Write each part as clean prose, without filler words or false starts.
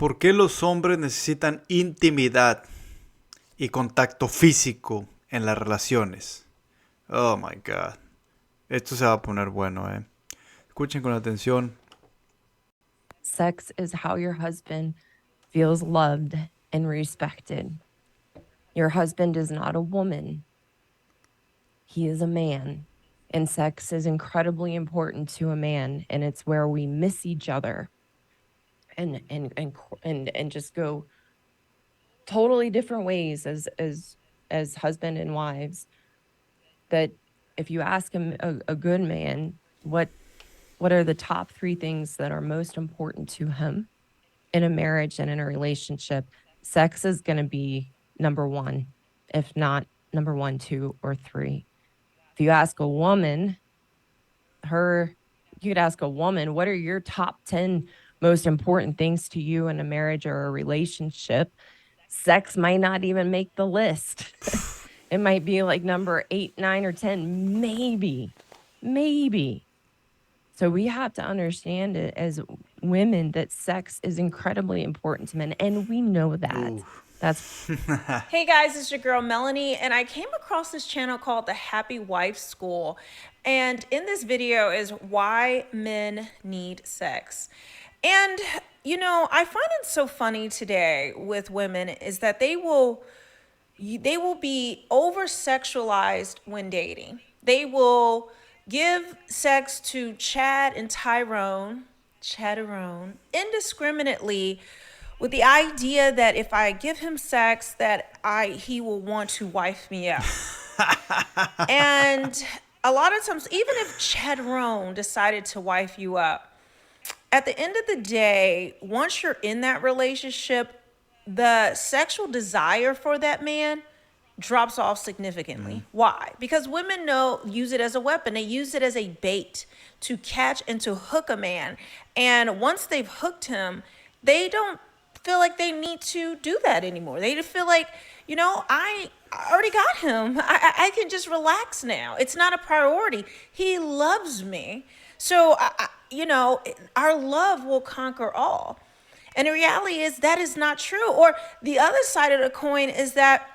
¿Por qué los hombres necesitan intimidad y contacto físico en las relaciones? Oh my God. Esto se va a poner bueno, eh. Escuchen con atención. Sex is how your husband feels loved and respected. Your husband is not a woman. He is a man. And sex is incredibly important to a man. And it's where we miss each other and just go totally different ways as husband and wives. That if you ask him, a good man, what are the top 3 things that are most important to him in a marriage and in a relationship, sex is going to be number 1, if not number 1, 2, or 3. If you ask a woman, you could ask a woman, what are your top 10 most important things to you in a marriage or a relationship? Sex might not even make the list. It might be like number 8, 9, or 10, maybe. So we have to understand it as women that sex is incredibly important to men, and we know that. Ooh. That's Hey guys, it's your girl Melanie, and I came across this channel called the Happy Wife School. And in this video is why men need sex. And you know, I find it so funny today with women is that they will be over sexualized when dating. They will give sex to Chad and Chatterone indiscriminately with the idea that if I give him sex that he will want to wife me up. And a lot of times, even if Chatterone decided to wife you up, at the end of the day, once you're in that relationship, the sexual desire for that man drops off significantly. Why? Because women use it as a weapon. They use it as a bait to catch and to hook a man. And once they've hooked him, they don't feel like they need to do that anymore. They feel like, you know, I already got him. I can just relax now. It's not a priority. He loves me. So, you know, our love will conquer all. And the reality is that is not true. Or the other side of the coin is that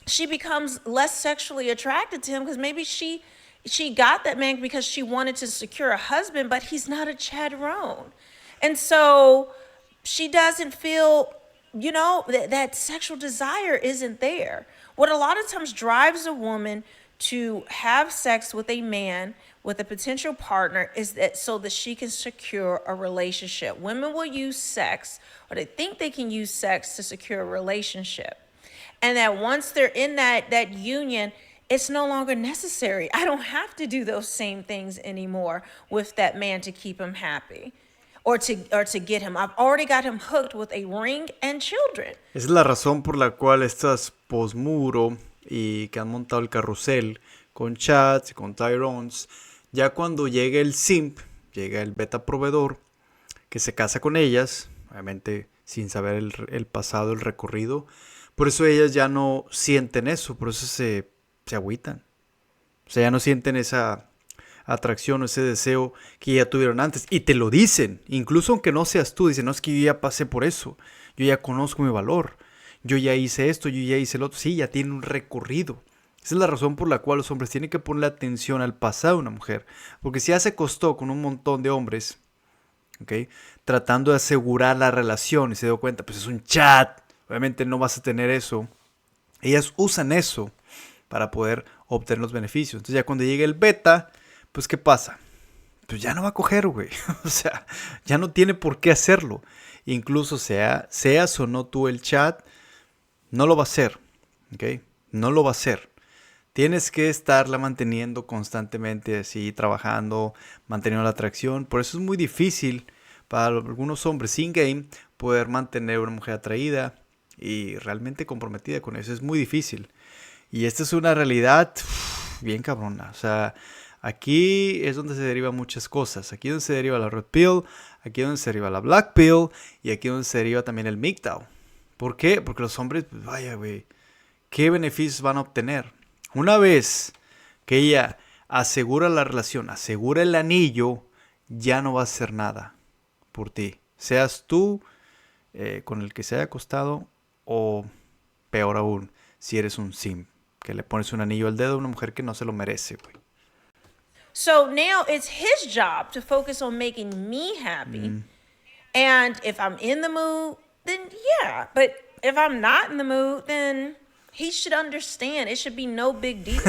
she becomes less sexually attracted to him because maybe she got that man because she wanted to secure a husband, but he's not a Chatterone. And so she doesn't feel, you know, that sexual desire isn't there. What a lot of times drives a woman to have sex with a man, with a potential partner, is that so that she can secure a relationship. Women will use sex, or they think they can use sex to secure a relationship. And that once they're in that union, it's no longer necessary. I don't have to do those same things anymore with that man to keep him happy or to get him. I've already got him hooked with a ring and children. Esa es la razón por la cual estas posmuro y que han montado el carrusel con chats y con Tyrones, ya cuando llega el simp, llega el beta proveedor, que se casa con ellas, obviamente sin saber el pasado, el recorrido. Por eso ellas ya no sienten eso, por eso se agüitan. O sea, ya no sienten esa atracción o ese deseo que ya tuvieron antes. Y te lo dicen, incluso aunque no seas tú, dicen, no, es que yo ya pasé por eso. Yo ya conozco mi valor. Yo ya hice esto, yo ya hice el otro. Sí, ya tiene un recorrido. Esa es la razón por la cual los hombres tienen que ponerle atención al pasado de una mujer. Porque si ya se acostó con un montón de hombres, ¿okay?, tratando de asegurar la relación y se dio cuenta, pues es un chat. Obviamente no vas a tener eso. Ellas usan eso para poder obtener los beneficios. Entonces ya cuando llegue el beta, pues ¿qué pasa? Pues ya no va a coger, güey. O sea, ya no tiene por qué hacerlo. Incluso seas o no tú el chat, no lo va a hacer. ¿Ok? No lo va a hacer. Tienes que estarla manteniendo constantemente así, trabajando, manteniendo la atracción. Por eso es muy difícil para algunos hombres sin game poder mantener una mujer atraída y realmente comprometida con eso. Es muy difícil. Y esta es una realidad bien cabrona. O sea, aquí es donde se derivan muchas cosas. Aquí es donde se deriva la Red Pill, aquí es donde se deriva la Black Pill y aquí es donde se deriva también el MGTOW. ¿Por qué? Porque los hombres, pues vaya, güey, ¿qué beneficios van a obtener? Una vez que ella asegura la relación, asegura el anillo, ya no va a hacer nada por ti. Seas tú con el que se haya acostado, o peor aún, si eres un simp, que le pones un anillo al dedo a una mujer que no se lo merece, güey. So now it's his job to focus on making me happy. And if I'm in the mood, then yeah. But if I'm not in the mood, then he should understand. It should be no big deal.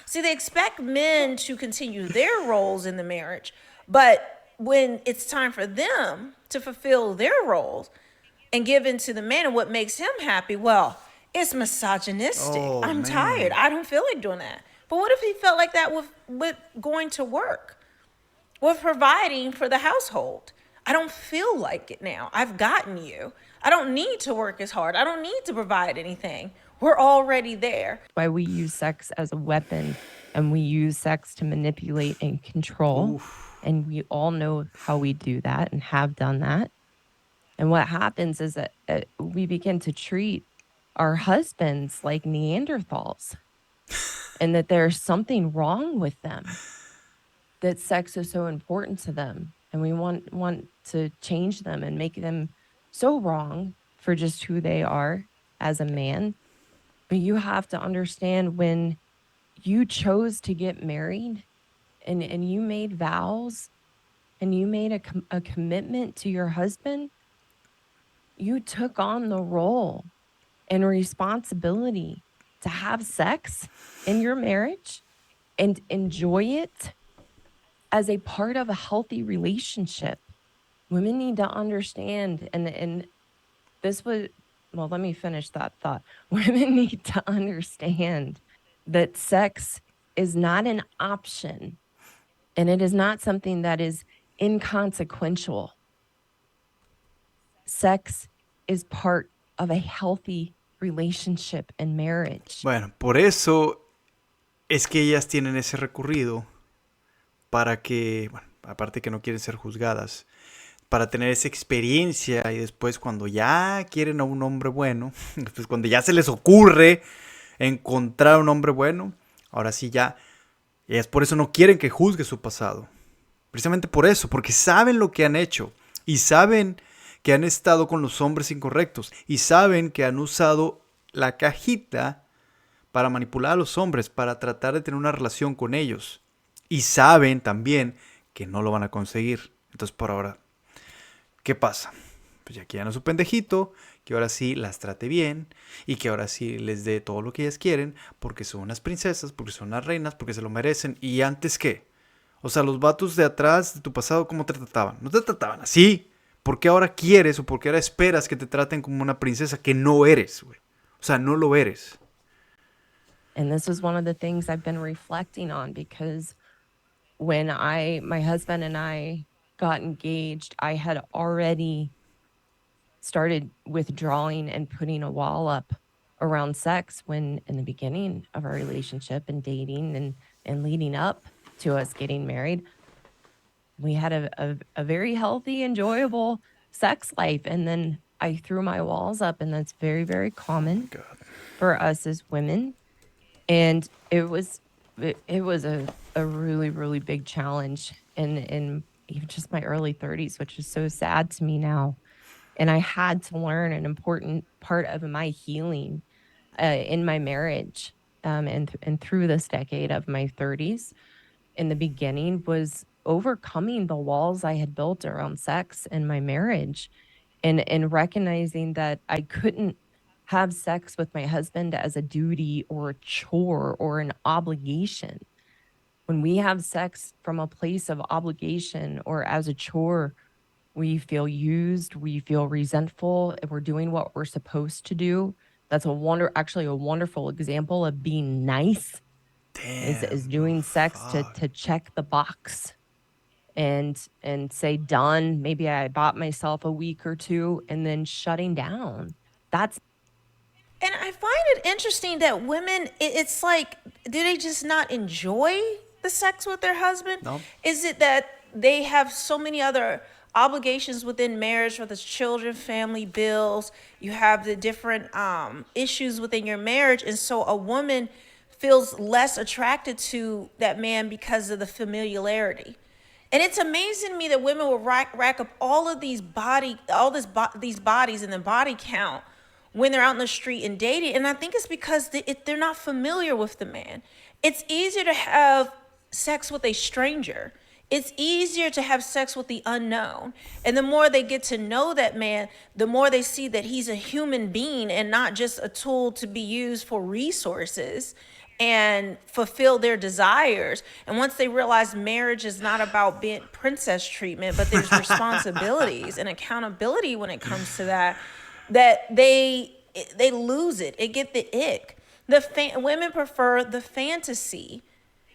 See, they expect men to continue their roles in the marriage, but when it's time for them to fulfill their roles and give in to the man and what makes him happy, well, it's misogynistic. Oh, I'm man. tired. I don't feel like doing that. But what if he felt like that with going to work, with providing for the household? I don't feel like it now. I've gotten you. I don't need to work as hard. I don't need to provide anything. We're already there. Why we use sex as a weapon, and we use sex to manipulate and control. And we all know how we do that and have done that. And what happens is that we begin to treat our husbands like Neanderthals, and that there's something wrong with them, that sex is so important to them. And we want to change them and make them so wrong for just who they are as a man. But you have to understand, when you chose to get married and you made vows and you made a commitment to your husband, you took on the role and responsibility to have sex in your marriage and enjoy it as a part of a healthy relationship. Women need to understand, and this was, well, let me finish that thought. Women need to understand that sex is not an option, and it is not something that is inconsequential. Sex is part of a healthy relationship and marriage. Bueno, por eso es que ellas tienen ese recurrido, para que, bueno, aparte que no quieren ser juzgadas, para tener esa experiencia, y después cuando ya quieren a un hombre bueno, después cuando ya se les ocurre encontrar un hombre bueno, ahora sí ya, ellas por eso no quieren que juzgue su pasado. Precisamente por eso, porque saben lo que han hecho, y saben que han estado con los hombres incorrectos, y saben que han usado la cajita para manipular a los hombres, para tratar de tener una relación con ellos. Y saben también que no lo van a conseguir. Entonces, por ahora, ¿qué pasa? Pues ya quieren a su pendejito, que ahora sí las trate bien, y que ahora sí les dé todo lo que ellas quieren, porque son unas princesas, porque son unas reinas, porque se lo merecen. ¿Y antes qué? O sea, los vatos de atrás, de tu pasado, ¿cómo te trataban? No te trataban así. ¿Por qué ahora quieres o por qué ahora esperas que te traten como una princesa que no eres, güey? O sea, no lo eres. And this is one of the things I've been reflecting on, because when my husband and I got engaged, I had already started withdrawing and putting a wall up around sex, when in the beginning of our relationship and dating and leading up to us getting married, we had a very healthy, enjoyable sex life. And then I threw my walls up, and that's very, very common for us as women. And it was a really, really big challenge in even just my early 30s, which is so sad to me now. And I had to learn an important part of my healing in my marriage, and through this decade of my 30s. In the beginning was overcoming the walls I had built around sex in my marriage, and recognizing that I couldn't have sex with my husband as a duty or a chore or an obligation. When we have sex from a place of obligation or as a chore, we feel used, we feel resentful. If we're doing what we're supposed to do, that's actually a wonderful example of being nice. Is doing sex to check the box and say done. Maybe I bought myself a week or two, and then shutting down. That's. And I find it interesting that women, it's like, do they just not enjoy the sex with their husband? No. Is it that they have so many other obligations within marriage, whether it's children, family, bills, you have the different issues within your marriage, and so a woman feels less attracted to that man because of the familiarity? And it's amazing to me that women will rack up all of these these bodies and the body count when they're out in the street and dating. And I think it's because they're not familiar with the man. It's easier to have sex with a stranger. It's easier to have sex with the unknown. And the more they get to know that man, the more they see that he's a human being and not just a tool to be used for resources and fulfill their desires. And once they realize marriage is not about being princess treatment, but there's responsibilities and accountability when it comes to that, that they lose it. They get the ick. Women prefer the fantasy.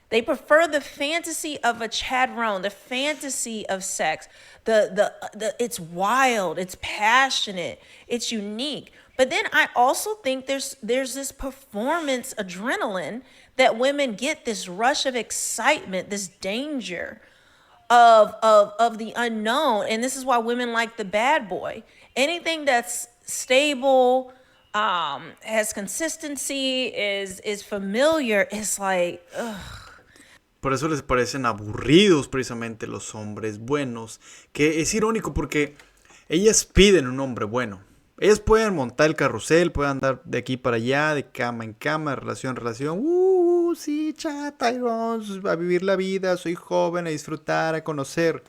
They prefer the fantasy of a chadron, the fantasy of sex. It's wild, it's passionate, it's unique. But then I also think there's this performance adrenaline that women get, this rush of excitement, this danger of the unknown. And this is why women like the bad boy. Anything that's stable, has consistency, is familiar, is like, ugh. Por eso les parecen aburridos precisamente los hombres buenos. Que es irónico porque ellas piden un hombre bueno. Ellas pueden montar el carrusel, pueden andar de aquí para allá, de cama en cama, de relación en relación. Sí, chat, a vivir la vida, soy joven, a disfrutar, a conocer.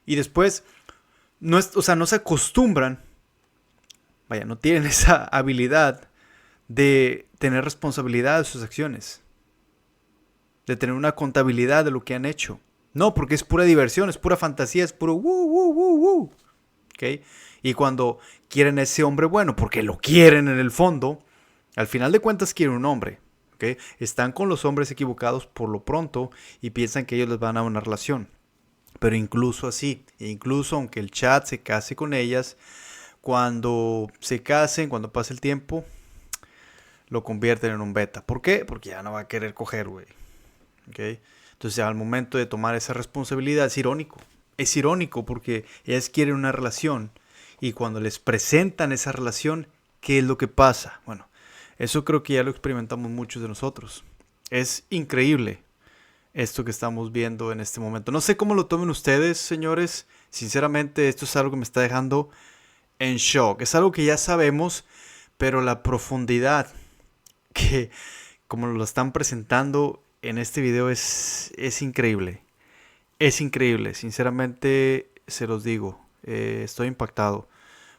Y después, no se acostumbran, no tienen esa habilidad de tener responsabilidad de sus acciones. De tener una contabilidad de lo que han hecho. No, porque es pura diversión, es pura fantasía, es puro ¿ok? Y cuando quieren ese hombre bueno, porque lo quieren en el fondo, al final de cuentas quieren un hombre, ¿ok? Están con los hombres equivocados por lo pronto y piensan que ellos les van a dar una relación. Pero incluso así, incluso aunque el chat se case con ellas, cuando se casen, cuando pase el tiempo, lo convierten en un beta. ¿Por qué? Porque ya no va a querer coger, güey. ¿Okay? Entonces al momento de tomar esa responsabilidad es irónico porque ellas quieren una relación y cuando les presentan esa relación, ¿qué es lo que pasa? Bueno, eso creo que ya lo experimentamos muchos de nosotros. Es increíble esto que estamos viendo en este momento. No sé cómo lo tomen ustedes, señores. Sinceramente, esto es algo que me está dejando en shock. Es algo que ya sabemos, pero la profundidad que como lo están presentando en este video es increíble. Es increíble. Sinceramente, se los digo. Estoy impactado.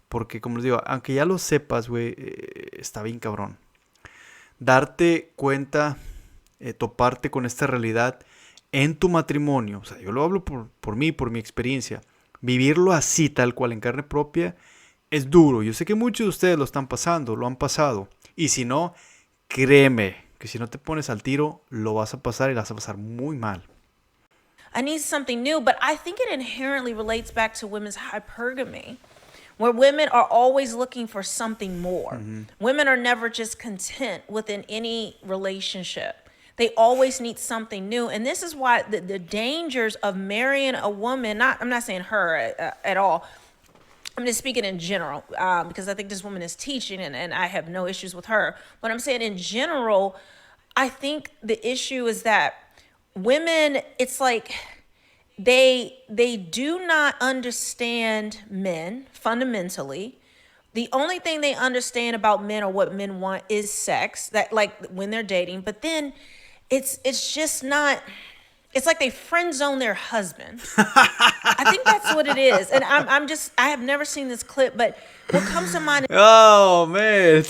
Porque, como les digo, aunque ya lo sepas, güey, está bien cabrón. Darte cuenta, toparte con esta realidad en tu matrimonio. O sea, yo lo hablo por mí, por mi experiencia. Vivirlo así, tal cual, en carne propia, es duro. Yo sé que muchos de ustedes lo están pasando, lo han pasado. Y si no, créeme que si no te pones al tiro, lo vas a pasar y la vas a pasar muy mal. I need something new, but I think it inherently relates back to women's hypergamy, where women are always looking for something more. Mm-hmm. Women are never just content within any relationship. They always need something new. And this is why the dangers of marrying a woman, I'm not saying her at all, I'm just speaking in general, because I think this woman is teaching and I have no issues with her. But I'm saying in general, I think the issue is that women, it's like they do not understand men fundamentally. The only thing they understand about men or what men want is sex, that like when they're dating. But then it's just not. It's like they friend zone their husband. I think that's what it is. And I have never seen this clip, but what comes to mind. Oh, man.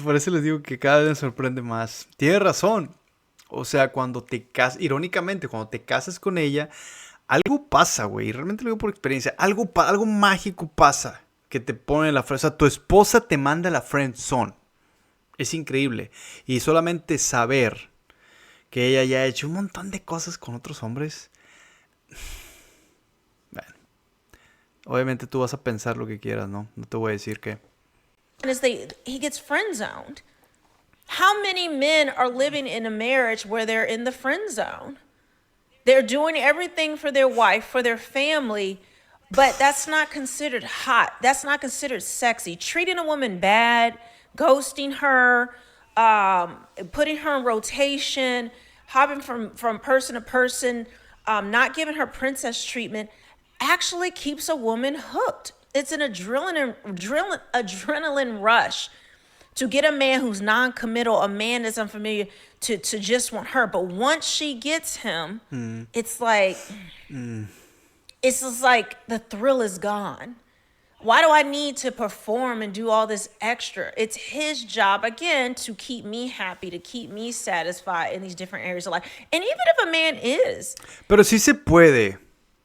Por eso les digo que cada vez me sorprende más. Tiene razón. O sea, cuando te casas, irónicamente, cuando te casas con ella, algo pasa, güey. Realmente lo digo por experiencia. Algo mágico pasa que te pone en la friend. O sea, tu esposa te manda a la friend zone. Es increíble. Y solamente saber que ella ya ha hecho un montón de cosas con otros hombres. Bueno, obviamente tú vas a pensar lo que quieras, ¿no? No te voy a decir que. He gets friend zoned. How many men are living in a marriage where they're in the friend zone? They're doing everything for their wife, for their family, but that's not considered hot. That's not considered sexy. Treating a woman bad, ghosting her, putting her in rotation, hopping from person to person, not giving her princess treatment actually keeps a woman hooked. It's an adrenaline rush to get a man who's non-committal, a man that's unfamiliar, to just want her. But once she gets him, it's like it's just like the thrill is gone. Why do I need to perform and do all this extra? It's his job, again, to keep me happy, to keep me satisfied in these different areas of life. And even if a man is. Pero sí se puede.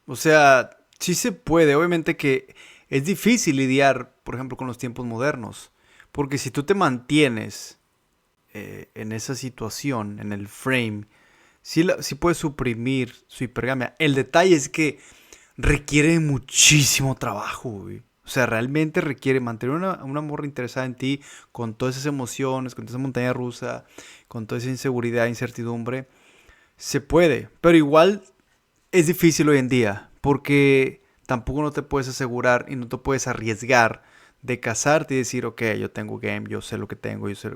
O sea, sí se puede. Obviamente que es difícil lidiar, por ejemplo, con los tiempos modernos. Porque si tú te mantienes en esa situación, en el frame, sí puedes suprimir su hipergamia. El detalle es que requiere muchísimo trabajo, güey. O sea, realmente requiere mantener una morra interesada en ti con todas esas emociones, con toda esa montaña rusa, con toda esa inseguridad, incertidumbre. Se puede, pero igual es difícil hoy en día porque tampoco no te puedes asegurar y no te puedes arriesgar de casarte y decir, ok, yo tengo game, yo sé lo que tengo, yo sé.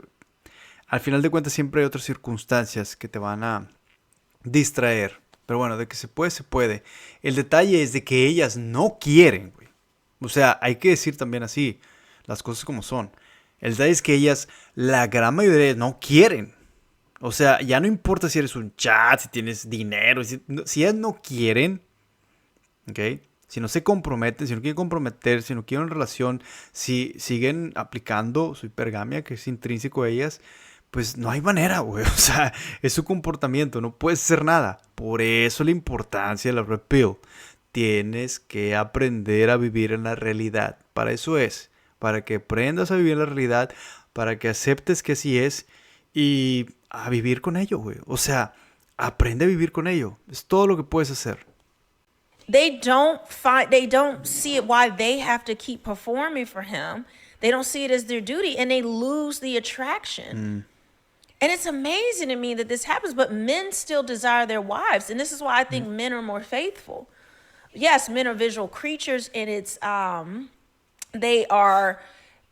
Al final de cuentas siempre hay otras circunstancias que te van a distraer. Pero bueno, de que se puede, se puede. El detalle es de que ellas no quieren, güey. O sea, hay que decir también así, las cosas como son. El detalle es que ellas, la gran mayoría de ellas, no quieren. O sea, ya no importa si eres un chat, si tienes dinero, si ellas no quieren, ¿ok? Si no se comprometen, si no quieren comprometer, si no quieren una relación, si siguen aplicando su hipergamia, que es intrínseco a ellas, pues no hay manera, güey. O sea, es su comportamiento, no puedes hacer nada. Por eso la importancia de la red pill. Tienes que aprender a vivir en la realidad. Para eso es. Para que aprendas a vivir en la realidad, para que aceptes que así es y a vivir con ello, güey. O sea, aprende a vivir con ello. Es todo lo que puedes hacer. They don't see it why they have to keep performing for him. They don't see it as their duty, and they lose the attraction. And it's amazing to me that this happens, but men still desire their wives. And this is why I think men are more faithful. Yes, men are visual creatures, and it's they are,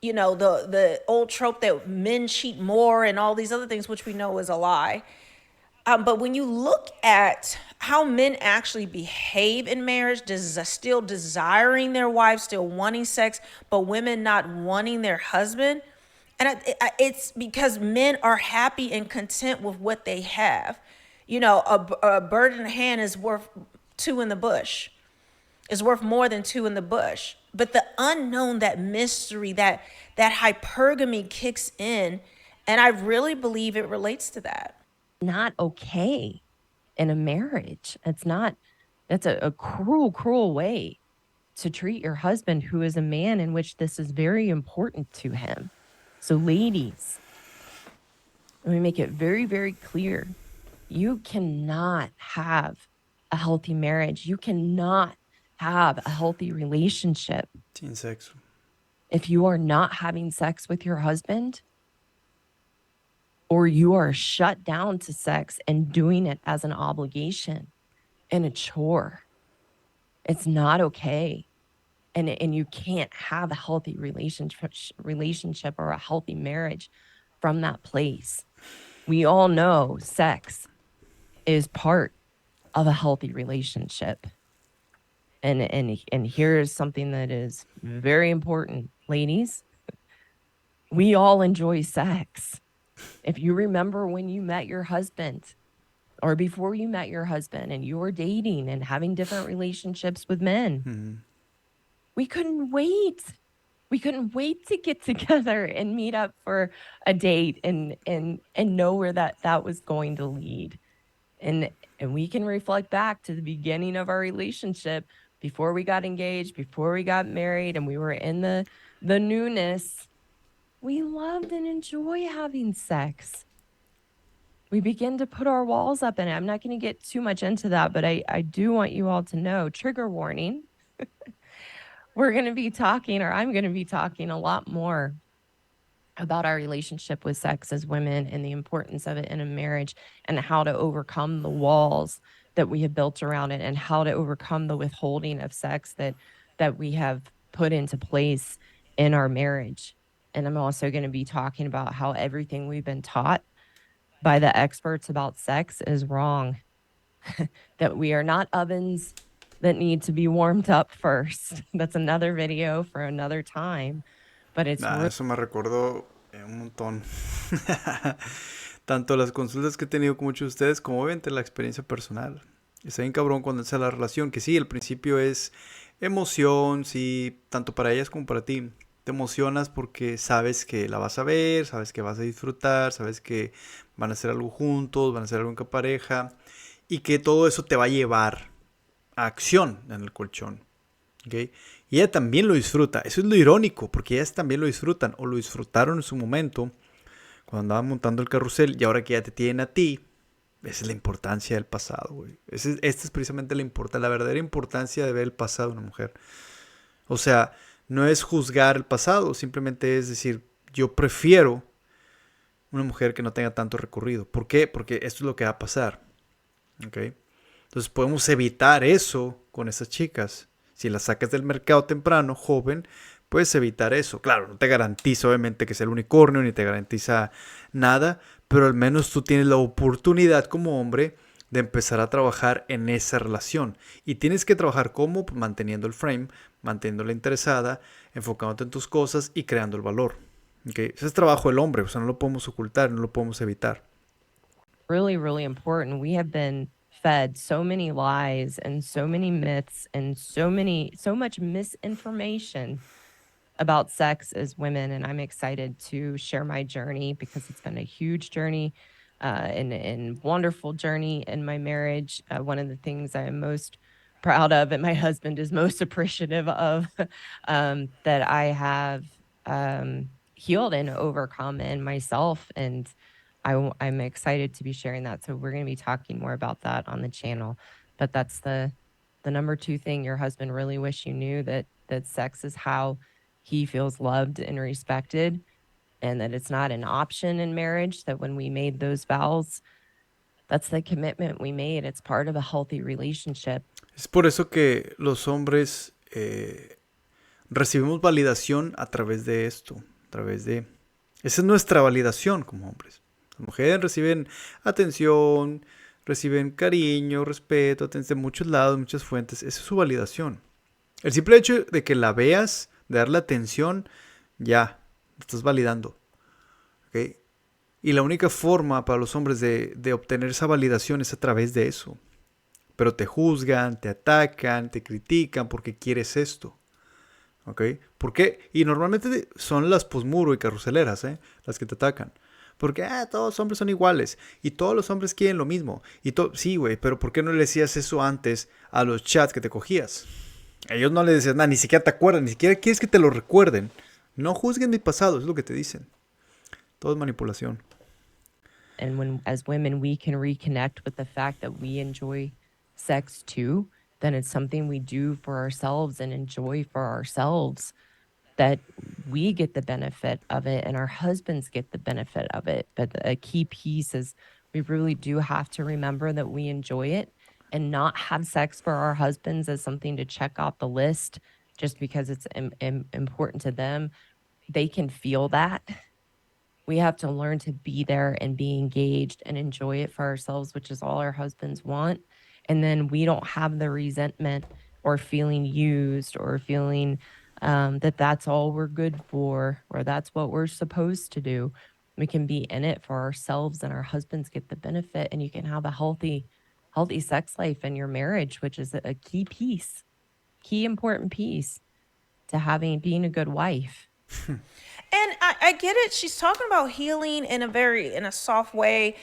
you know, the old trope that men cheat more and all these other things, which we know is a lie. But when you look at how men actually behave in marriage, still desiring their wives, still wanting sex, but women not wanting their husband, and it's because men are happy and content with what they have. You know, a bird in the hand is worth two in the bush. Is worth more than two in the bush. But the unknown, that mystery, that hypergamy kicks in, and I really believe it relates to that. Not okay in a marriage. That's a cruel, cruel way to treat your husband, who is a man in which this is very important to him. So ladies, let me make it very, very clear. You cannot have a healthy marriage. You cannot have a healthy relationship Sin sexo. if you are not having sex with your husband, or you are shut down to sex and doing it as an obligation and a chore. It's not okay. And you can't have a healthy relationship or a healthy marriage from that place. We all know sex is part of a healthy relationship. And here's something that is very important, ladies. We all enjoy sex. If you remember when you met your husband, or before you met your husband, and you were dating and having different relationships with men, we couldn't wait. We couldn't wait to get together and meet up for a date and know where that was going to lead. And we can reflect back to the beginning of our relationship, before we got engaged, before we got married, and we were in the newness. We loved and enjoy having sex. We begin to put our walls up, and I'm not going to get too much into that, but I do want you all to know, trigger warning, we're going to be talking, or I'm going to be talking a lot more about our relationship with sex as women and the importance of it in a marriage, and how to overcome the walls that we have built around it, and how to overcome the withholding of sex that we have put into place in our marriage. And I'm also going to be talking about how everything we've been taught by the experts about sex is wrong. that we are not ovens that need to be warmed up first. That's another video for another time. But it's Eso me recordó un montón. Tanto las consultas que he tenido con muchos de ustedes como obviamente la experiencia personal. Está bien cabrón cuando es la relación, que sí, al principio es emoción, sí, tanto para ellas como para ti. Te emocionas porque sabes que la vas a ver, sabes que vas a disfrutar, sabes que van a hacer algo juntos, van a hacer algo en pareja y que todo eso te va a llevar a acción en el colchón. ¿Okay? Y ella también lo disfruta. Eso es lo irónico, porque ellas también lo disfrutan o lo disfrutaron en su momento cuando andaban montando el carrusel y ahora que ya te tienen a ti. Esa es la importancia del pasado, güey. Esta es precisamente la verdadera importancia de ver el pasado de una mujer. O sea, no es juzgar el pasado, simplemente es decir, yo prefiero una mujer que no tenga tanto recorrido. ¿Por qué? Porque esto es lo que va a pasar. ¿Okay? Entonces podemos evitar eso con esas chicas. Si las sacas del mercado temprano, joven, puedes evitar eso. Claro, no te garantiza obviamente que sea el unicornio, ni te garantiza nada, pero al menos tú tienes la oportunidad como hombre de empezar a trabajar en esa relación. Y tienes que trabajar como manteniendo el frame, manteniéndola interesada, enfocándote en tus cosas y creando el valor. ¿Okay? Ese es trabajo del hombre, o sea, no lo podemos ocultar, no lo podemos evitar. really, really important. We have been fed so many lies and so many myths and so much misinformation about sex as women. And I'm excited to share my journey because it's been a huge journey and wonderful journey in my marriage. One of the things I am most proud of and my husband is most appreciative of that I have healed and overcome in myself. And I'm excited to be sharing that. So we're going to be talking more about that on the channel. But that's the number 2 thing your husband really wish you knew, that sex is how he feels loved and respected, and that it's not an option in marriage, that when we made those vows, that's the commitment we made. It's part of a healthy relationship. Es por eso que los hombres recibimos validación a través de esto, a través de... Esa es nuestra validación como hombres. Las mujeres reciben atención, reciben cariño, respeto, atención de muchos lados, muchas fuentes. Esa es su validación. El simple hecho de que la veas, de darle atención, ya, estás validando. ¿Okay? Y la única forma para los hombres de obtener esa validación es a través de eso. Pero te juzgan, te atacan, te critican porque quieres esto. ¿Ok? ¿Por qué? Y normalmente son las posmuro y carruseleras, las que te atacan. Porque todos los hombres son iguales. Y todos los hombres quieren lo mismo. Sí, güey, pero ¿por qué no le decías eso antes a los chats que te cogías? Ellos no le decían nada, ni siquiera te acuerdan, ni siquiera quieres que te lo recuerden. No juzguen mi pasado, es lo que te dicen. Todo es manipulación. And when, as women, we can reconnect with the fact that we enjoy sex too, then it's something we do for ourselves and enjoy for ourselves, that we get the benefit of it and our husbands get the benefit of it. But a key piece is we really do have to remember that we enjoy it and not have sex for our husbands as something to check off the list just because it's important to them. They can feel that. We have to learn to be there and be engaged and enjoy it for ourselves, which is all our husbands want. And then we don't have the resentment or feeling used or feeling that that's all we're good for or that's what we're supposed to do. We can be in it for ourselves and our husbands get the benefit, and you can have a healthy sex life in your marriage, which is a key important piece to being a good wife. And I get it. She's talking about healing in a soft way,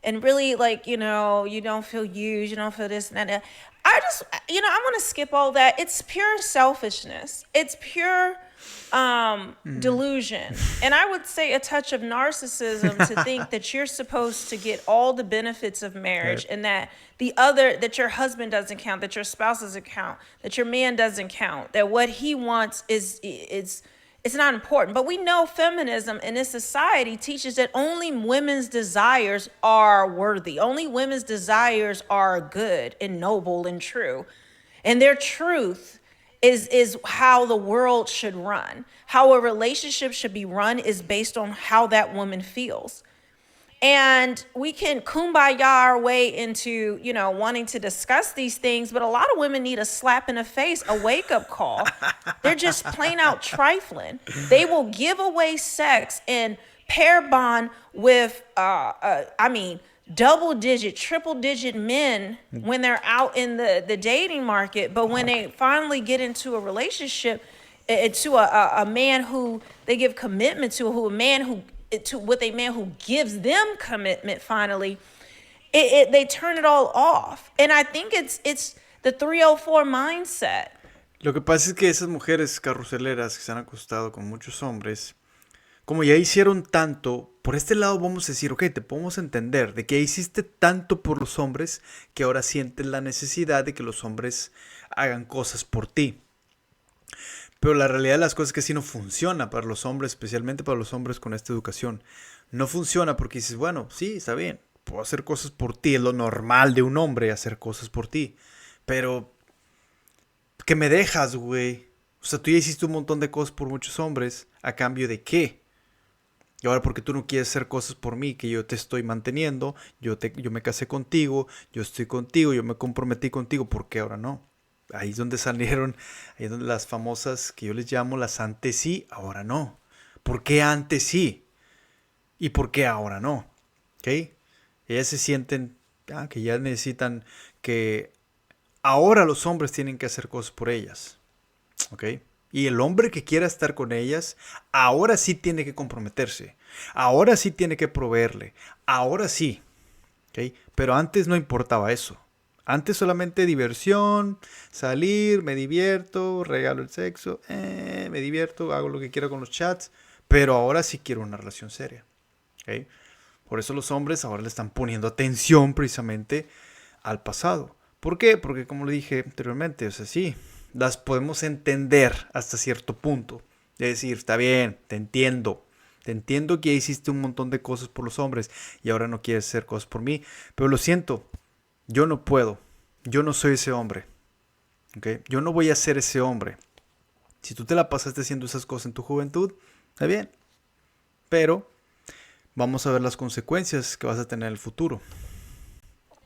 and really, like, you don't feel used, you don't feel this and that. I just, I want to skip all that. It's pure selfishness. It's pure delusion. And I would say a touch of narcissism to think that you're supposed to get all the benefits of marriage, and that that your husband doesn't count, that your spouse doesn't count, that your man doesn't count, that what he wants is it's not important. But we know feminism in this society teaches that only women's desires are worthy. Only women's desires are good and noble and true. And their truth is how the world should run. How a relationship should be run is based on how that woman feels. And we can kumbaya our way into, wanting to discuss these things, but a lot of women need a slap in the face, a wake-up call. They're just plain out trifling. They will give away sex and pair bond with, double-digit, triple-digit men when they're out in the dating market, but when they finally get into a relationship, to a man who they give commitment to, with a man who gives them commitment, finally, they turn it all off. And I think it's the 304 mindset. Lo que pasa es que esas mujeres carruseleras que se han acostado con muchos hombres, como ya hicieron tanto, por este lado vamos a decir, ok, te podemos entender de que hiciste tanto por los hombres que ahora sientes la necesidad de que los hombres hagan cosas por ti. Pero la realidad de las cosas es que así no funciona para los hombres, especialmente para los hombres con esta educación. No funciona porque dices, bueno, sí, está bien, puedo hacer cosas por ti, es lo normal de un hombre hacer cosas por ti. Pero, ¿qué me dejas, güey? O sea, tú ya hiciste un montón de cosas por muchos hombres, ¿a cambio de qué? Y ahora porque tú no quieres hacer cosas por mí, que yo te estoy manteniendo, yo me casé contigo, yo estoy contigo, yo me comprometí contigo, ¿por qué ahora no? Ahí es donde salieron, ahí es donde las famosas, que yo les llamo las antes sí, ahora no. ¿Por qué antes sí? ¿Y por qué ahora no? ¿Ok? Ellas se sienten que ya necesitan que ahora los hombres tienen que hacer cosas por ellas. ¿Ok? Y el hombre que quiera estar con ellas, ahora sí tiene que comprometerse. Ahora sí tiene que proveerle. Ahora sí. ¿Ok? Pero antes no importaba eso. Antes solamente diversión, salir, me divierto, regalo el sexo, me divierto, hago lo que quiera con los chats, pero ahora sí quiero una relación seria. ¿Okay? Por eso los hombres ahora le están poniendo atención precisamente al pasado. ¿Por qué? Porque como le dije anteriormente, o sea, sí, las podemos entender hasta cierto punto. Es decir, está bien, te entiendo que hiciste un montón de cosas por los hombres y ahora no quieres hacer cosas por mí, pero lo siento. Yo no puedo. Yo no soy ese hombre. ¿Okay? Yo no voy a ser ese hombre. Si tú te la pasaste haciendo esas cosas en tu juventud, está bien. Pero vamos a ver las consecuencias que vas a tener en el futuro.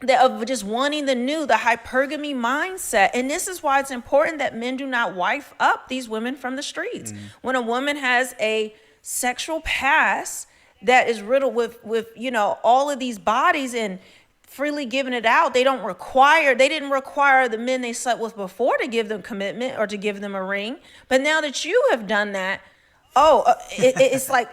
Of just wanting the new, the hypergamy mindset. And this is why it's important that men do not wife up these women from the streets. When a woman has a sexual past that is riddled with all of these bodies and freely giving it out, they didn't require the men they slept with before to give them commitment or to give them a ring. But now that you have done that, it's like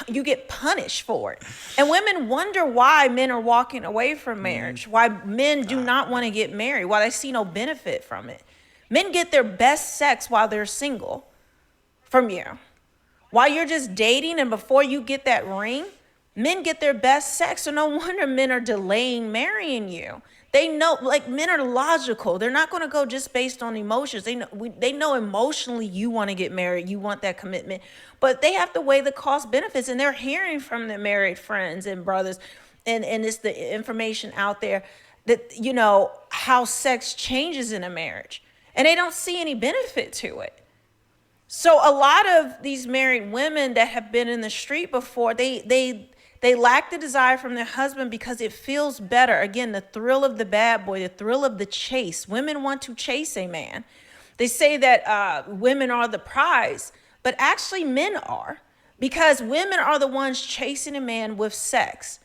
you get punished for it. And women wonder why men are walking away from marriage, why men do not want to get married, why they see no benefit from it. Men get their best sex while they're single from you. While you're just dating and before you get that ring, men get their best sex, so no wonder men are delaying marrying you. They know, men are logical. They're not going to go just based on emotions. They know emotionally you want to get married, you want that commitment, but they have to weigh the cost benefits, and they're hearing from their married friends and brothers, and it's the information out there that, how sex changes in a marriage, and they don't see any benefit to it. So a lot of these married women that have been in the street before, they lack the desire from their husband because it feels better. Again, the thrill of the bad boy, the thrill of the chase. Women want to chase a man. They say that women are the prize, but actually men are, because women are the ones chasing a man with sex.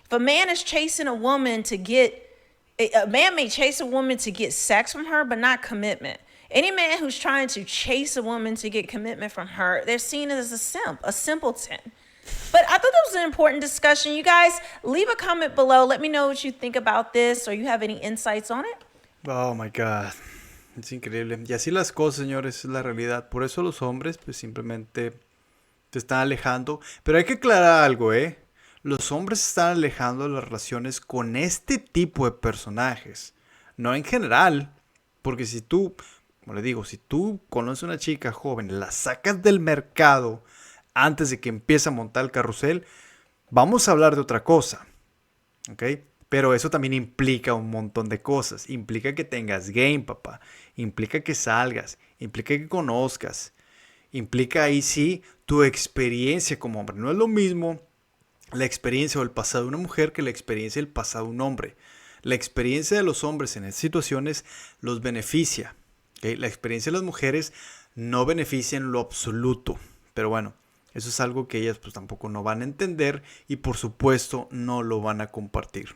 If a man is chasing a woman a man may chase a woman to get sex from her, but not commitment. Any man who's trying to chase a woman to get commitment from her, they're seen as a simp, a simpleton. But I thought that was an important discussion. You guys, leave a comment below. Let me know what you think about this, or you have any insights on it. Oh my God. Es increíble. Y así las cosas, señores, es la realidad. Por eso los hombres, pues simplemente se están alejando. Pero hay que aclarar algo, ¿eh? Los hombres se están alejando de las relaciones con este tipo de personajes. No en general. Porque si tú, como le digo, si tú conoces a una chica joven, la sacas del mercado antes de que empiece a montar el carrusel, vamos a hablar de otra cosa, ¿ok? Pero eso también implica un montón de cosas. Implica que tengas game, papá. Implica que salgas. Implica que conozcas. Implica ahí sí tu experiencia como hombre. No es lo mismo la experiencia o el pasado de una mujer que la experiencia del pasado de un hombre. La experiencia de los hombres en estas situaciones los beneficia. ¿Okay? La experiencia de las mujeres no beneficia en lo absoluto. Pero bueno, eso es algo que ellas pues tampoco no van a entender y por supuesto no lo van a compartir.